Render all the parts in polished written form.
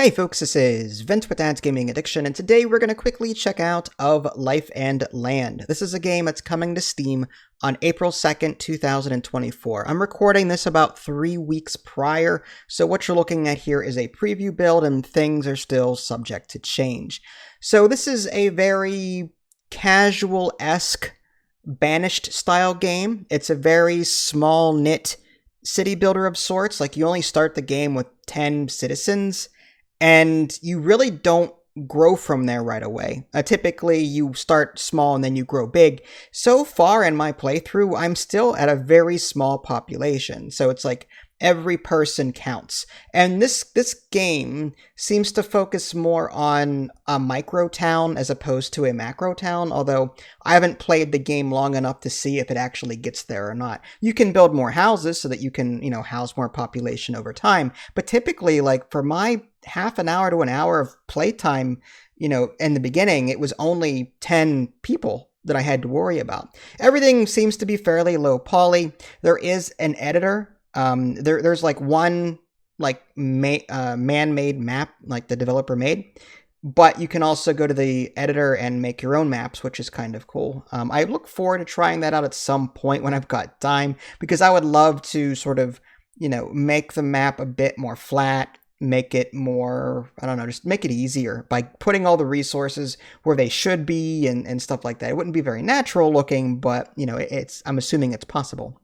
Hey folks, this is Vince with Dad's Gaming Addiction, and today we're going to quickly check out Of Life and Land. This is a game that's coming to Steam on April 2nd, 2024. I'm recording this about 3 weeks prior, so what you're looking at here is a preview build and things are still subject to change. So this is a very casual-esque Banished style game. It's a very small knit city builder of sorts. Like, you only start the game with 10 citizens, and you really don't grow from there right away. Typically, you start small and then you grow big. So far in my playthrough, I'm still at a very small population. So it's like every person counts. And this game seems to focus more on a micro town as opposed to a macro town, although I haven't played the game long enough to see if it actually gets there or not. You can build more houses so that you can, house more population over time. But typically, like for my half an hour to an hour of playtime, in the beginning, it was only 10 people that I had to worry about. Everything seems to be fairly low poly. There is an editor. There's like one man-made map, like the developer made, but you can also go to the editor and make your own maps, which is kind of cool. I look forward to trying that out at some point when I've got time, because I would love to sort of, make the map a bit more flat, make it more, just make it easier by putting all the resources where they should be and stuff like that. It wouldn't be very natural looking, but, I'm assuming it's possible.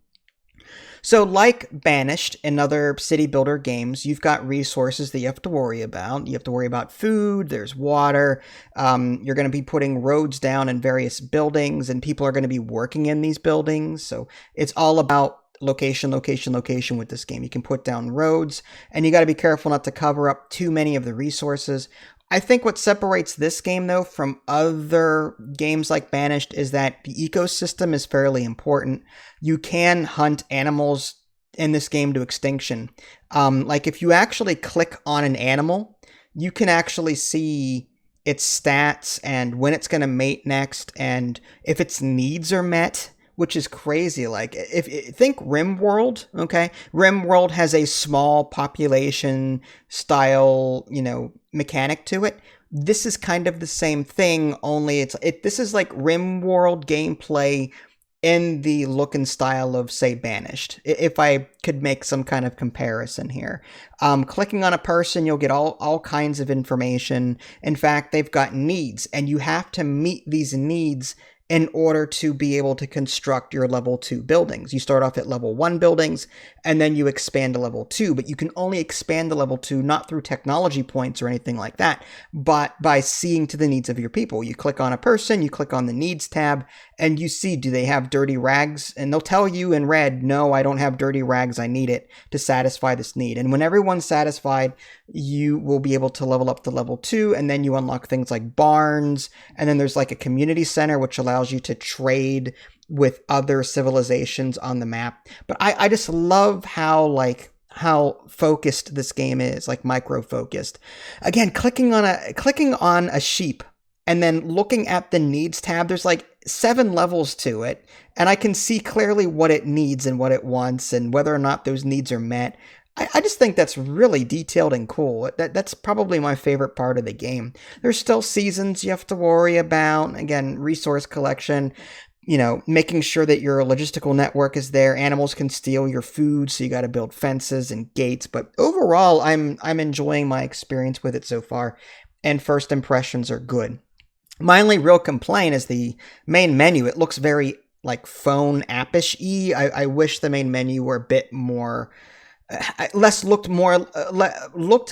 So like Banished and other city builder games, you've got resources that you have to worry about. You have to worry about food, there's water, you're going to be putting roads down in various buildings, and people are going to be working in these buildings. So it's all about location with this game. You can put down roads, and you got to be careful not to cover up too many of the resources. I think what separates this game, though, from other games like Banished is that the ecosystem is fairly important. You can hunt animals in this game to extinction. Like if you actually click on an animal, you can actually see its stats and when it's going to mate next and if its needs are met, which is crazy. Like, think RimWorld, okay? RimWorld has a small population style, mechanic to it. This is kind of the same thing, only this is like RimWorld gameplay in the look and style of, say, Banished, if I could make some kind of comparison here. Clicking on a person, you'll get all kinds of information. In fact, they've got needs, and you have to meet these needs in order to be able to construct your level 2 buildings. You start off at level 1 buildings, and then you expand to level 2, but you can only expand to level 2 not through technology points or anything like that, but by seeing to the needs of your people. You click on a person, you click on the needs tab, and you see, do they have dirty rags? And they'll tell you in red, no, I don't have dirty rags, I need it to satisfy this need. And when everyone's satisfied, you will be able to level up to level 2, and then you unlock things like barns, and then there's like a community center, which allows you to trade with other civilizations on the map. But I just love how focused this game is, like micro focused. Again, clicking on a sheep and then looking at the needs tab, there's like 7 levels to it, and I can see clearly what it needs and what it wants and whether or not those needs are met. I just think that's really detailed and cool. That's probably my favorite part of the game. There's still seasons you have to worry about. Again, resource collection, making sure that your logistical network is there. Animals can steal your food, so you got to build fences and gates. But overall, I'm enjoying my experience with it so far, and first impressions are good. My only real complaint is the main menu. It looks very like phone appish-y. I wish the main menu were a bit more... looked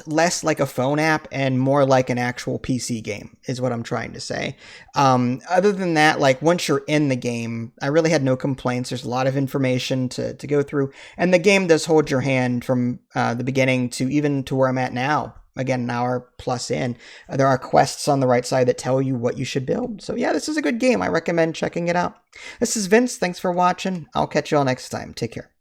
less like a phone app and more like an actual PC game is what I'm trying to say. Other than that, like once you're in the game, I really had no complaints. There's a lot of information to go through, and the game does hold your hand from the beginning to even to where I'm at now. Again, an hour plus in. There are quests on the right side that tell you what you should build. So yeah, this is a good game. I recommend checking it out. This is Vince. Thanks for watching. I'll catch you all next time. Take care.